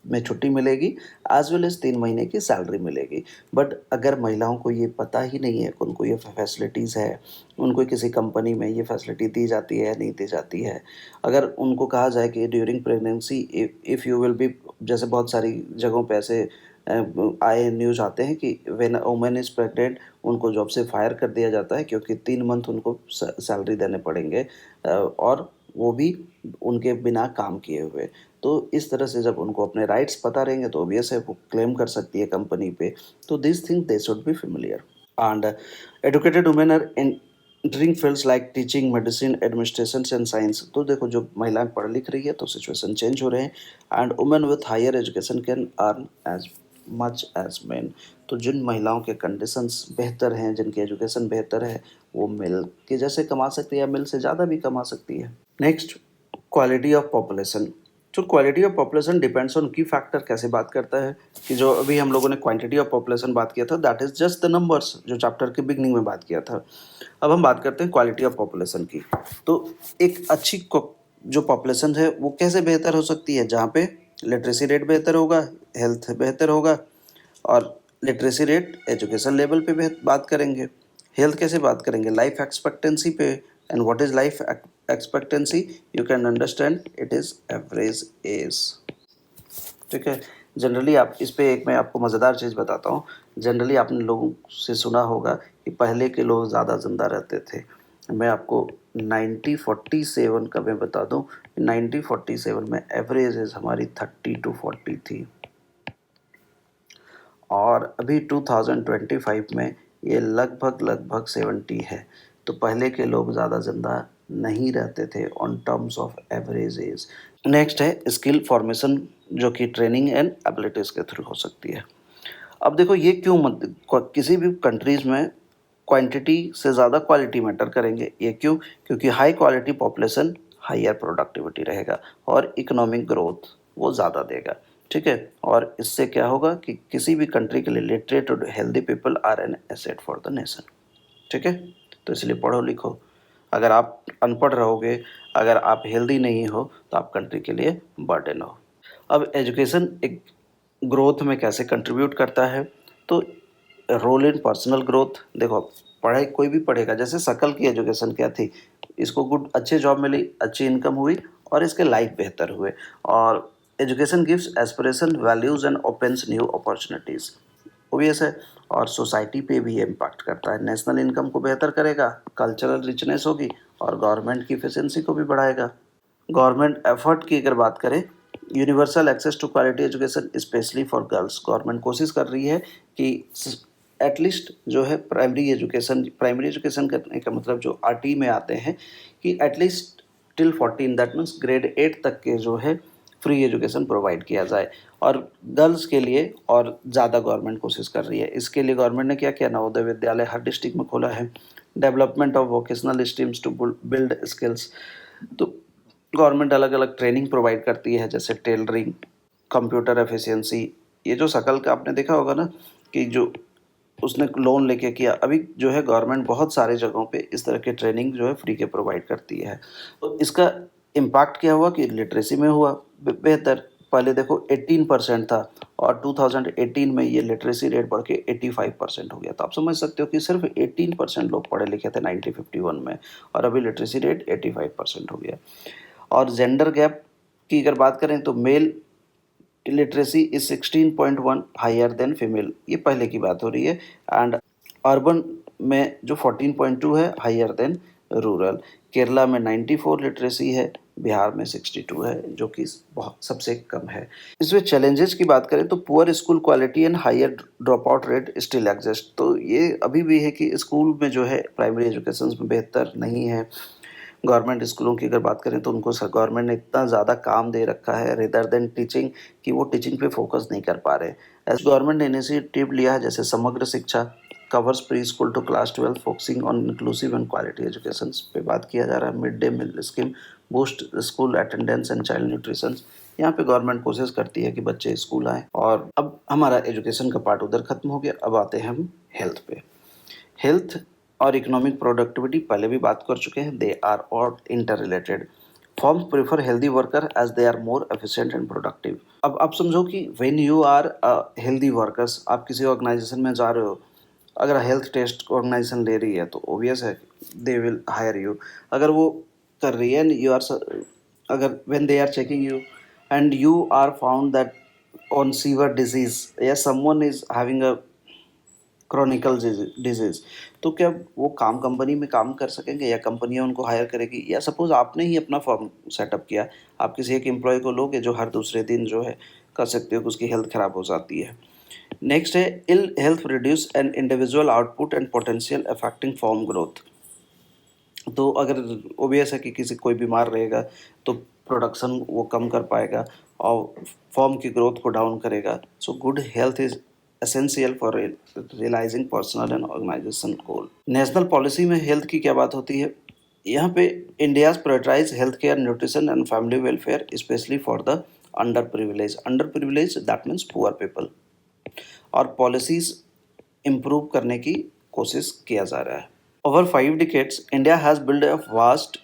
में छुट्टी मिलेगी, एज वेल एज 3 महीने की सैलरी मिलेगी. बट अगर महिलाओं को ये पता ही नहीं है कि उनको ये फैसिलिटीज़ है, उनको किसी कंपनी में ये फैसिलिटी दी जाती है या नहीं दी जाती है, अगर उनको कहा जाए कि during pregnancy if you will be, जैसे बहुत सारी जगहों पे ऐसे आए न्यूज़ आते हैं कि when a woman is pregnant उनको जॉब से फायर कर दिया जाता है क्योंकि 3 मंथ उनको सैलरी देने पड़ेंगे, और वो भी उनके बिना काम किए हुए. तो इस तरह से जब उनको अपने राइट्स पता रहेंगे तो ऑब्वियस है वो क्लेम कर सकती है कंपनी पे. तो this thing they should be familiar. And educated women are entering fields like teaching, medicine, administration and science. तो देखो जो महिलाएं पढ़ लिख रही है तो सिचुएशन चेंज हो रहे हैं. And women with higher education can earn as much as men. तो जिन महिलाओं के कंडीशंस बेहतर हैं, जिनकी एजुकेशन बेहतर है, वो मिल के जैसे कमा सकती है या मिल से ज़्यादा भी कमा सकती है. Next, quality of population. जो quality of population depends on key factor. कैसे बात करता है कि जो अभी हम लोगों ने क्वांटिटी ऑफ पॉपुलेशन बात किया था, that is just the numbers, जो चैप्टर के बिगनिंग में बात किया था. अब हम बात करते हैं क्वालिटी ऑफ पॉपुलेशन की. तो एक अच्छी जो पॉपुलेशन है वो कैसे बेहतर हो सकती है? जहाँ पे लिटरेसी रेट बेहतर होगा, हेल्थ बेहतर होगा. और लिटरेसी रेट एजुकेशन लेवल पे बात करेंगे. हेल्थ कैसे बात करेंगे? लाइफ एक्सपेक्टेंसी पे. And what is life expectancy? You can understand it is average age. ठीक है. जनरली आप इस पे एक मैं आपको मज़ेदार चीज़ बताता हूँ. जनरली आपने लोगों से सुना होगा कि पहले के लोग ज़्यादा ज़िंदा रहते थे. मैं आपको 1947 का मैं बता दूँ. 1947 में एवरेज एज हमारी 30 to 40 थी, और अभी 2025 में ये लगभग 70 है. तो पहले के लोग ज़्यादा ज़िंदा नहीं रहते थे on terms of average age. Next है स्किल फॉर्मेशन, जो कि ट्रेनिंग एंड एबिलिटीज़ के थ्रू हो सकती है. अब देखो ये क्यों किसी भी कंट्रीज़ में क्वांटिटी से ज़्यादा क्वालिटी मैटर करेंगे. ये क्यों? क्योंकि high quality population higher productivity रहेगा और इकोनॉमिक ग्रोथ वो ज़्यादा देगा. ठीक है. और इससे क्या होगा कि किसी भी कंट्री के लिए लिटरेट और healthy people are an asset for the nation. ठीक है. तो इसलिए पढ़ो लिखो. अगर आप अनपढ़ रहोगे, अगर आप हेल्दी नहीं हो, तो आप कंट्री के लिए बर्डन हो. अब एजुकेशन एक ग्रोथ में कैसे कंट्रीब्यूट करता है? तो रोल इन पर्सनल ग्रोथ. देखो पढ़ाई कोई भी पढ़ेगा. जैसे शकल की एजुकेशन क्या थी, इसको गुड अच्छी जॉब मिली, अच्छी इनकम हुई और इसके लाइफ बेहतर हुए. और education gives aspiration, values and opens new opportunities. Obvious है. और सोसाइटी पे भी इम्पैक्ट करता है. नेशनल इनकम को बेहतर करेगा, कल्चरल रिचनेस होगी और गवर्नमेंट की एफिशिएंसी को भी बढ़ाएगा. गवर्नमेंट एफर्ट की अगर बात करें, universal access to quality education specially for girls. Government कोशिश कर रही है कि एटलीस्ट जो है प्राइमरी एजुकेशन करने का मतलब जो आरटी में आते हैं कि at least till 14, that means grade 8 तक के जो है फ्री एजुकेशन प्रोवाइड किया जाए. और गर्ल्स के लिए और ज़्यादा गवर्नमेंट कोशिश कर रही है. इसके लिए गवर्नमेंट ने क्या किया? नवोदय विद्यालय हर डिस्ट्रिक्ट में खोला है. Development of vocational streams to build skills. तो गवर्नमेंट अलग अलग ट्रेनिंग प्रोवाइड करती है, जैसे टेलरिंग, कंप्यूटर एफिशिएंसी. ये जो शकल का आपने देखा होगा ना कि जो उसने लोन लेके किया, अभी जो है गवर्नमेंट बहुत सारे जगहों पे इस तरह के ट्रेनिंग जो है फ्री के प्रोवाइड करती है. तो इसका इम्पैक्ट क्या हुआ कि लिटरेसी में हुआ बेहतर. पहले देखो 18% था और 2018 में ये लिटरेसी रेट बढ़ के 85% हो गया. तो आप समझ सकते हो कि सिर्फ 18% लोग पढ़े लिखे थे 1951 में, और अभी लिटरेसी रेट 85% हो गया. और जेंडर गैप की अगर बात करें तो male literacy is 16.1 higher than female. ये पहले की बात हो रही है. एंड अर्बन में जो 14.2 है हायर देन रूरल. केरला में 94 लिटरेसी है बिहार में 62 है, जो कि बहुत सबसे कम है। इसमें चैलेंजेस की बात करें तो poor school quality and higher drop out rate still exist. तो ये अभी भी है कि स्कूल में जो है प्राइमरी एजुकेशन में बेहतर नहीं है। गवर्नमेंट स्कूलों की अगर बात करें तो उनको गवर्नमेंट ने इतना ज़्यादा काम दे रखा है रेदर देन टीचिंग, कि वो टीचिंग पे फोकस नहीं कर पा रहे। एज गवर्नमेंट ने इनिशिएटिव लिया है जैसे Samagra Shiksha, covers pre school to class 12, focusing on inclusive and quality education पे बात किया जा रहा है। Mid day meal scheme, boost school attendance and child nutrition. यहाँ पे गवर्नमेंट कोशिश करती है कि बच्चे स्कूल आएँ। और अब हमारा एजुकेशन का पार्ट उधर खत्म हो गया, अब आते हैं हम हेल्थ पे। हेल्थ और इकोनॉमिक प्रोडक्टिविटी पहले भी बात कर चुके हैं, they are all inter related. Firms prefer healthy worker as they are more efficient and productive. अब आप समझो कि when you are healthy workers, आप किसी ऑर्गेनाइजेशन में जा रहे हो, अगर हेल्थ टेस्ट ऑर्गेनाइजेशन ले रही है तो ओबियस है दे विल हायर यू। अगर वो कर रही है यू आर, अगर when they are checking you and you are found that on severe disease या someone is having a chronical disease, तो क्या वो काम कंपनी में काम कर सकेंगे या कंपनियां उनको हायर करेगी? या सपोज आपने ही अपना फॉर्म सेटअप किया, आप किसी एक एम्प्लॉय को लोगे जो हर दूसरे दिन जो है कर सकते हो कि उसकी हेल्थ खराब हो जाती है। नेक्स्ट है ill health reduce an individual output and potential affecting form growth. तो अगर ओबियस है कि किसी कोई बीमार रहेगा तो प्रोडक्शन वो कम कर पाएगा और फॉर्म की ग्रोथ को डाउन करेगा। So good health is essential for realizing personal and organization goal. National policy में हेल्थ की क्या बात होती है? यहाँ पे India's prioritize health care, nutrition and family welfare specially for the under privilege that means poor people, और policies improve करने की कोशिश किया जा रहा है। Over 5 decades, India has built a vast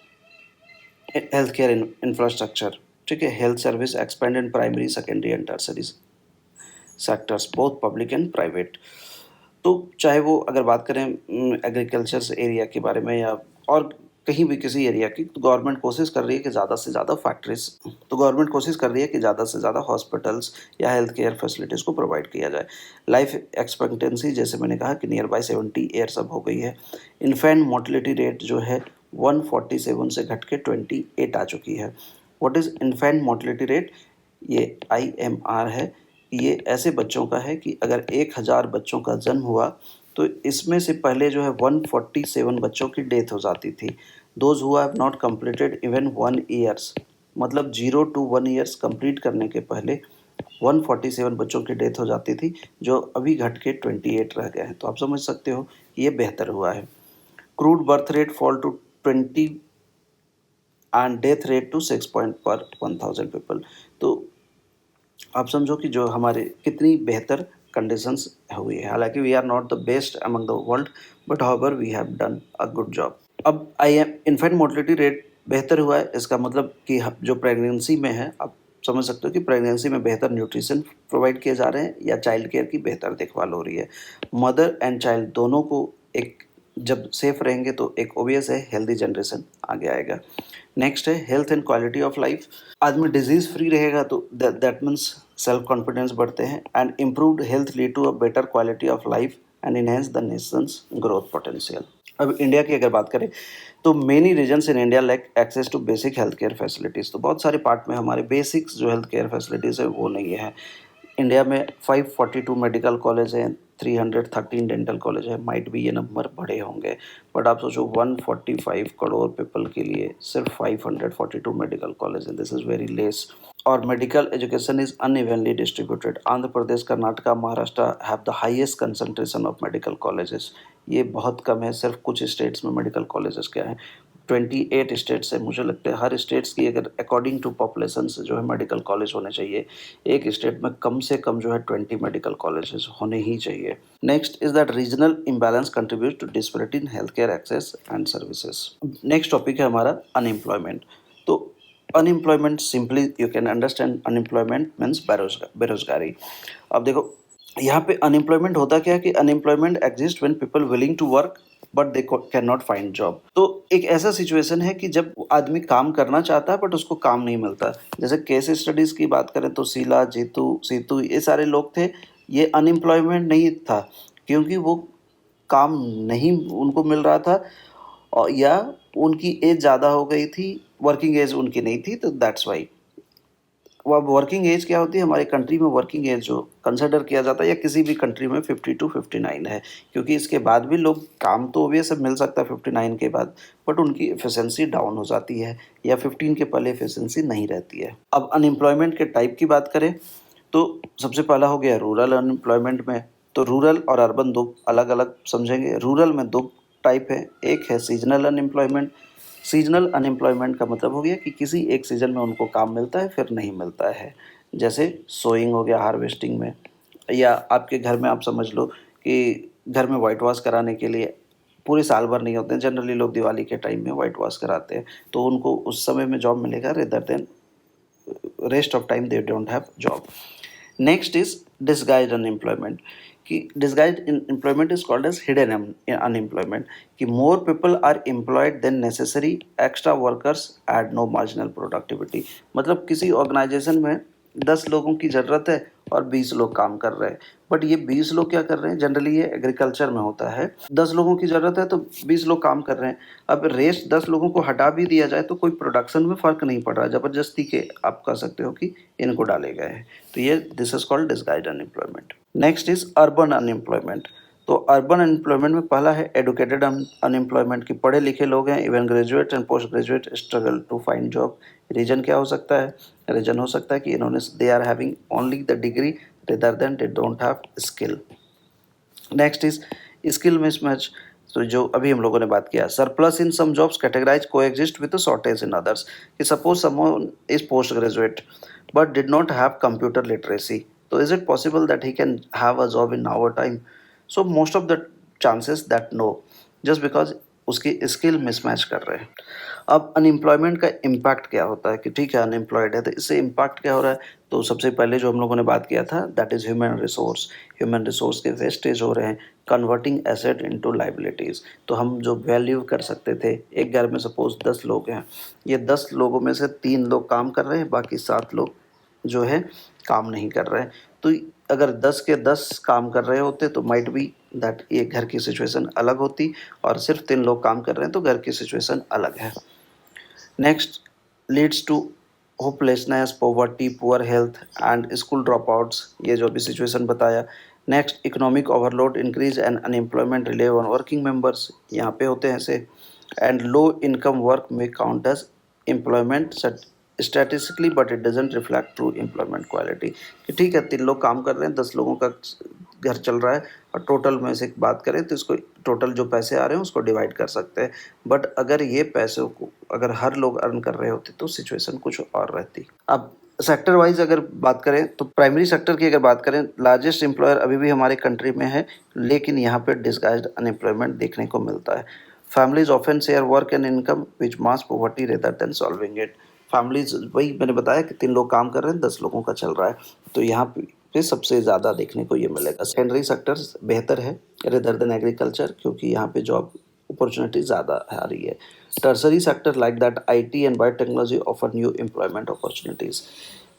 healthcare infrastructure. ठीक है, health service expand in primary, secondary and tertiary sectors, both public and private. तो चाहे वो अगर बात करें एग्रीकल्चर एरिया के बारे में या और कहीं भी किसी एरिया की, तो गवर्नमेंट कोशिश कर रही है कि ज़्यादा से ज़्यादा फैक्ट्रीज, तो गवर्नमेंट कोशिश कर रही है कि ज़्यादा से ज़्यादा हॉस्पिटल्स या हेल्थ केयर फैसिलिटीज़ को प्रोवाइड किया जाए। लाइफ एक्सपेक्टेंसी जैसे मैंने कहा कि नियर बाई 70 ईयर्स अब हो गई है। इन्फेंट मोर्टलिटी रेट जो है 147 से घट के 28 आ चुकी है। What is infant mortality rate? ये IMR है। ये ऐसे बच्चों का है कि अगर 1000 बच्चों का जन्म हुआ तो इसमें से पहले जो है 147 बच्चों की डेथ हो जाती थी। Those who have not completed even 1 years, मतलब 0 to 1 ईयर्स कंप्लीट करने के पहले 147 बच्चों की डेथ हो जाती थी, जो अभी घट के 28 रह गए हैं। तो आप समझ सकते हो कि ये बेहतर हुआ है। Crude birth rate fall to 20 and death rate to 6 point per 1000 people. तो आप समझो कि जो हमारे कितनी बेहतर कंडीशंस हुई है। हालांकि we are not the best among the world, but however we have done a good job. अब I M infant mortality rate बेहतर हुआ है, इसका मतलब कि जो प्रेगनेंसी में है, आप समझ सकते हो कि प्रेगनेंसी में बेहतर न्यूट्रिशन प्रोवाइड किए जा रहे हैं या चाइल्ड केयर की बेहतर देखभाल हो रही है। मदर एंड चाइल्ड दोनों को एक जब सेफ रहेंगे तो एक ओबियस है हेल्दी जनरेशन आगे आएगा। नेक्स्ट है health and quality of life. आदमी डिजीज फ्री रहेगा तो दैट मीन्स सेल्फ कॉन्फिडेंस बढ़ते हैं and improved health lead to a better quality of life and enhance the nation's growth potential. अब इंडिया की अगर बात करें तो many reasons in India like access to basic health care facilities. तो बहुत सारे पार्ट में हमारे बेसिक्स जो हेल्थ केयर फैसिलिटीज़ है वो नहीं है। इंडिया में 542 मेडिकल कॉलेज हैं, 313 डेंटल कॉलेज है। माइट भी ये नंबर बड़े होंगे, बट आप सोचो 145 करोड़ पीपल के लिए सिर्फ 542 मेडिकल कॉलेज हैं, दिस इज़ वेरी लेस। और medical education is unevenly distributed. Andhra Pradesh, Karnataka, Maharashtra have the highest concentration of medical colleges. ये बहुत कम है, सिर्फ कुछ स्टेट्स में मेडिकल कॉलेजेस क्या हैं। 28 स्टेट्स है, मुझे लगता है हर स्टेट्स की अगर अकॉर्डिंग टू पॉपुलेशन से जो है मेडिकल कॉलेज होने चाहिए। एक स्टेट में कम से कम जो है 20 मेडिकल कॉलेजेस होने ही चाहिए। Next is that regional imbalance contribute to disparity in health care access and services. Next topic है हमारा अनएम्प्लॉयमेंट। तो unemployment simply you can understand unemployment means बेरोजगारी। अब देखो यहाँ पे अनएम्प्लॉयमेंट होता क्या है कि unemployment exist when people willing to work but they can not find job. तो एक ऐसा सिचुएशन है कि जब आदमी काम करना चाहता है बट उसको काम नहीं मिलता। जैसे केस स्टडीज की बात करें तो शीला, जीतू, सीतू ये सारे लोग थे, ये अनएम्प्लॉयमेंट नहीं था क्योंकि वो काम नहीं उनको मिल रहा था और या उनकी एज ज़्यादा हो गई थी, वर्किंग एज उनकी नहीं थी, तो दैट्स वाई। वो अब वर्किंग एज क्या होती है हमारी कंट्री में, वर्किंग एज जो कंसिडर किया जाता है या किसी भी कंट्री में 50 टू 59 है, क्योंकि इसके बाद भी लोग काम तो ऑब्वियस मिल सकता है 59 के बाद, बट उनकी एफिशिएंसी डाउन हो जाती है या 15 के पहले एफिशिएंसी नहीं रहती है। अब अनएम्प्लॉयमेंट के टाइप की बात करें तो सबसे पहला हो गया रूरल अनएम्प्लॉयमेंट में। तो रूरल और अर्बन दो अलग अलग समझेंगे। रूरल में दो टाइप है, एक है सीजनल अनएम्प्लॉयमेंट। सीजनल अनएम्प्लॉयमेंट का मतलब हो गया कि किसी एक सीज़न में उनको काम मिलता है फिर नहीं मिलता है, जैसे सोइंग हो गया हार्वेस्टिंग में, या आपके घर में आप समझ लो कि घर में वाइट वॉश कराने के लिए पूरे साल भर नहीं होते हैं, जनरली लोग दिवाली के टाइम में वाइट वॉश कराते हैं, तो उनको उस समय में जॉब मिलेगा rather than rest of time they don't have job. Next is disguised unemployment, कि disguised employment is called as hidden unemployment, कि more people are employed than necessary, extra workers add no marginal productivity. मतलब किसी organisation में 10 लोगों की ज़रूरत है और 20 लोग काम कर रहे हैं, बट ये 20 लोग क्या कर रहे हैं, जनरली ये एग्रीकल्चर में होता है, 10 लोगों की ज़रूरत है तो 20 लोग काम कर रहे हैं। अब रेस्ट 10 लोगों को हटा भी दिया जाए तो कोई प्रोडक्शन में फ़र्क नहीं पड़ रहा, ज़बरदस्ती के आप कह सकते हो कि इनको डाले गए हैं, तो ये this is called disguised unemployment. Next is urban unemployment. तो अर्बन अनएम्प्लॉयमेंट में पहला है एडुकेटेड अनएम्प्लॉयमेंट, की पढ़े लिखे लोग हैं, even graduate and post graduate struggle to find job. Reason क्या हो सकता है, रीजन हो सकता है कि इन्होंने they are having only the degree rather than they don't have skill. Next is skill mismatch. तो जो अभी हम लोगों ने बात किया, surplus in some jobs categorise coexist with shortage in others, कि suppose someone is post graduate but did not have computer literacy, तो is it possible that he can have a job in our time? So most of the chances that no, just because उसकी skill mismatch कर रहे हैं। अब unemployment का impact क्या होता है, कि ठीक है अनएम्प्लॉयड है तो इससे इम्पैक्ट क्या हो रहा है, तो सबसे पहले जो हम लोगों ने बात किया था that is human resource. Human resource के वेस्टेज हो रहे हैं, कन्वर्टिंग एसेट इनटू लाइबिलिटीज़। तो हम जो वैल्यू कर सकते थे, एक घर में सपोज 10 लोग हैं, ये 10 लोगों में से 3 लोग काम कर रहे हैं, बाकी 7 लोग जो है काम नहीं कर रहे हैं। तो अगर 10 के 10 काम कर रहे होते तो माइट बी दैट ये घर की सिचुएशन अलग होती, और सिर्फ 3 लोग काम कर रहे हैं तो घर की सिचुएशन अलग है। Next leads to hopelessness, poverty, poor health and school dropouts, ये जो भी सिचुएशन बताया। Next economic overload, increase and unemployment rely on working members, यहाँ पे होते हैं ऐसे। एंड लो इनकम वर्क में count as employment statistically but it doesn't reflect true employment quality, कि ठीक है 3 लोग काम कर रहे हैं, 10 लोगों का घर चल रहा है, और टोटल में से बात करें तो इसको टोटल जो पैसे आ रहे हैं उसको डिवाइड कर सकते हैं, बट अगर ये पैसों को अगर हर लोग अर्न कर रहे होते तो सिचुएशन कुछ और रहती। अब सेक्टर वाइज अगर बात करें तो प्राइमरी सेक्टर की अगर बात करें, लार्जेस्ट एम्प्लॉयर अभी भी हमारे कंट्री में है, लेकिन यहाँ पे डिस्गाइज्ड अनएम्प्लॉयमेंट देखने को मिलता है। Families often share work and income which mass poverty rather than solving it. Families, वही मैंने बताया कि 3 लोग काम कर रहे हैं, 10 लोगों का चल रहा है, तो यहाँ पे सबसे ज़्यादा देखने को ये मिलेगा। सेकेंडरी सेक्टर्स बेहतर है रेदर देन एग्रीकल्चर, क्योंकि यहाँ पे जॉब अपॉर्चुनिटी ज़्यादा आ रही है। Tertiary sector like that IT and biotechnology offer new employment opportunities.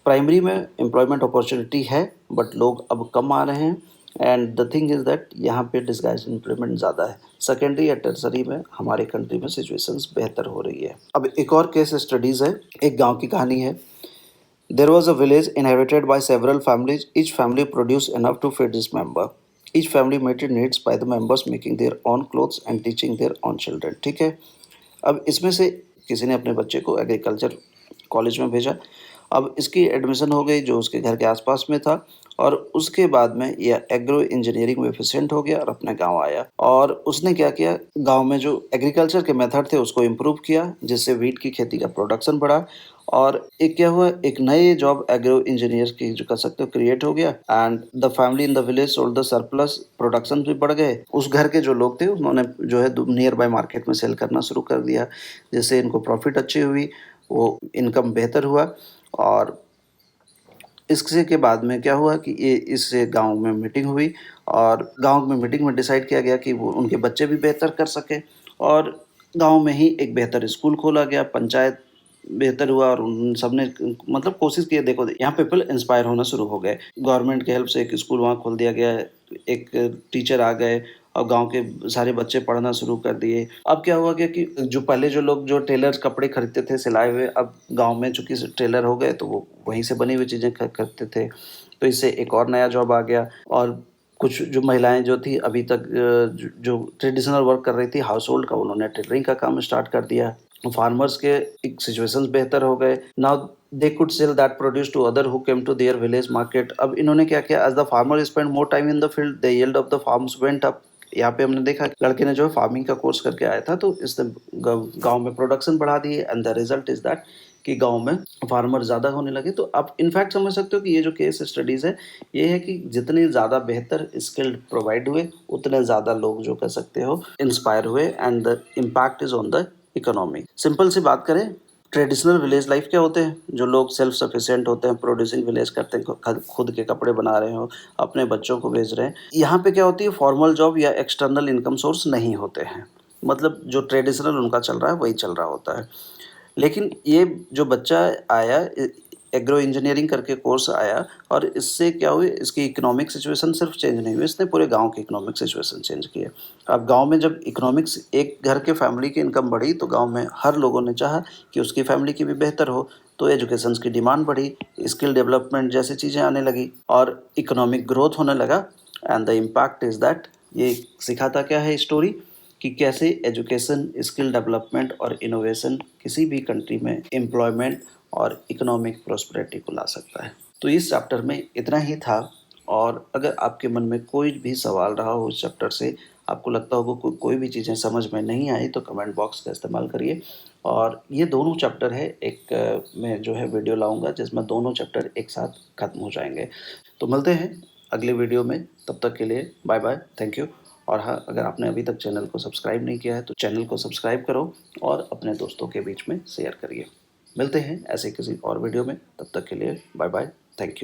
Primary में एम्प्लॉयमेंट अपॉर्चुनिटी है बट लोग अब कम आ रहे हैं, and the thing is that यहाँ पे डिस्गाइज्ड एम्प्लॉयमेंट ज़्यादा है। सेकेंडरी या टर्सरी में हमारे कंट्री में सिचुएशंस बेहतर हो रही है। अब एक और केस स्टडीज़ है, एक गांव की कहानी है। There was a village inhabited by several families. Each family produced enough to feed its member. Each family met its needs by the members making their own clothes and teaching their own children. ठीक है, अब इसमें से किसी ने अपने बच्चे को एग्रीकल्चर कॉलेज में भेजा। अब इसकी एडमिशन हो गई जो उसके घर के आसपास में था, और उसके बाद में यह एग्रो इंजीनियरिंग में एफिशिएंट हो गया और अपने गांव आया, और उसने क्या किया, गांव में जो एग्रीकल्चर के मेथड थे उसको इम्प्रूव किया, जिससे वीट की खेती का प्रोडक्शन बढ़ा, और एक क्या हुआ, एक नए जॉब एग्रो इंजीनियर की जो कह सकते हो क्रिएट हो गया, and the family in the village sold the surplus, production भी बढ़ गए। उस घर के जो लोग थे उन्होंने जो है नियर बाय मार्केट में सेल करना शुरू कर दिया, जिससे इनको प्रॉफिट अच्छी हुई, वो इनकम बेहतर हुआ। और इसके के बाद में क्या हुआ कि ये इस गांव में मीटिंग हुई, और गांव में मीटिंग में डिसाइड किया गया कि वो उनके बच्चे भी बेहतर कर सके, और गांव में ही एक बेहतर स्कूल खोला गया, पंचायत बेहतर हुआ, और उन सब ने मतलब कोशिश की। देखो यहाँ पीपल इंस्पायर होना शुरू हो गए, गवर्नमेंट की हेल्प से एक स्कूल वहाँ खोल दिया गया, एक टीचर आ गए, अब गाँव के सारे बच्चे पढ़ना शुरू कर दिए। अब क्या हुआ कि जो पहले जो लोग जो टेलर कपड़े खरीदते थे सिलाए हुए, अब गाँव में चूँकि टेलर हो गए तो वो वहीं से बनी हुई चीज़ें खरीदते थे। तो इससे एक और नया जॉब आ गया और कुछ जो महिलाएँ जो थी अभी तक जो ट्रेडिशनल वर्क कर रही थी हाउसहोल्ड का, उन्होंने टेलरिंग का काम स्टार्ट कर दिया। फार्मर्स के एक सिचुएशंस बेहतर हो गए। Now they could sell that produce to other who came to their village market. अब इन्होंने क्या किया, as the farmer spend more time in the field, the yield of the farms went up. यहाँ पे हमने देखा कि लड़के ने जो है फार्मिंग का कोर्स करके आया था, तो इसने गाँव में प्रोडक्शन बढ़ा दी and the result is that कि गाँव में फार्मर ज़्यादा होने लगे। तो आप इनफैक्ट समझ सकते हो कि ये जो केस स्टडीज़ है, ये है कि जितने ज़्यादा बेहतर स्किल प्रोवाइड हुए, उतने ज़्यादा लोग जो कह सकते हो इंस्पायर हुए and the impact is on the economy. Simple सी बात करें, ट्रेडिशनल विलेज लाइफ क्या होते हैं, जो लोग सेल्फ सफिशिएंट होते हैं, प्रोड्यूसिंग विलेज करते हैं, खुद के कपड़े बना रहे हो, अपने बच्चों को भेज रहे हैं। यहाँ पे क्या होती है, फॉर्मल जॉब या एक्सटर्नल इनकम सोर्स नहीं होते हैं। मतलब जो ट्रेडिशनल उनका चल रहा है वही चल रहा होता है। लेकिन ये जो बच्चा आया, एग्रो इंजीनियरिंग करके कोर्स आया और इससे क्या हुई, इसकी इकोनॉमिक सिचुएशन सिर्फ चेंज नहीं हुई, इसने पूरे गांव की इकोनॉमिक सिचुएशन चेंज की है। अब गांव में जब इकोनॉमिक्स एक घर के फैमिली की इनकम बढ़ी तो गांव में हर लोगों ने चाहा कि उसकी फैमिली की भी बेहतर हो, तो एजुकेशन की डिमांड बढ़ी, स्किल डेवलपमेंट जैसी चीज़ें आने लगी और इकोनॉमिक ग्रोथ होने लगा। And the impact is that, ये सिखाता क्या है स्टोरी, कि कैसे एजुकेशन, स्किल डेवलपमेंट और इनोवेशन किसी भी कंट्री में एम्प्लॉयमेंट और इकोनॉमिक प्रॉस्पेरिटी को ला सकता है। तो इस चैप्टर में इतना ही था और अगर आपके मन में कोई भी सवाल रहा हो इस चैप्टर से, आपको लगता होगा कोई भी चीज़ें समझ में नहीं आई, तो कमेंट बॉक्स का इस्तेमाल करिए। और ये दोनों चैप्टर है, एक मैं जो है वीडियो लाऊँगा जिसमें दोनों चैप्टर एक साथ खत्म हो जाएँगे। तो मिलते हैं अगले वीडियो में, तब तक के लिए बाय बाय, थैंक यू। और हाँ, अगर आपने अभी तक चैनल को सब्सक्राइब नहीं किया है तो चैनल को सब्सक्राइब करो और अपने दोस्तों के बीच में शेयर करिए। मिलते हैं ऐसे किसी और वीडियो में, तब तक के लिए बाय बाय, थैंक यू।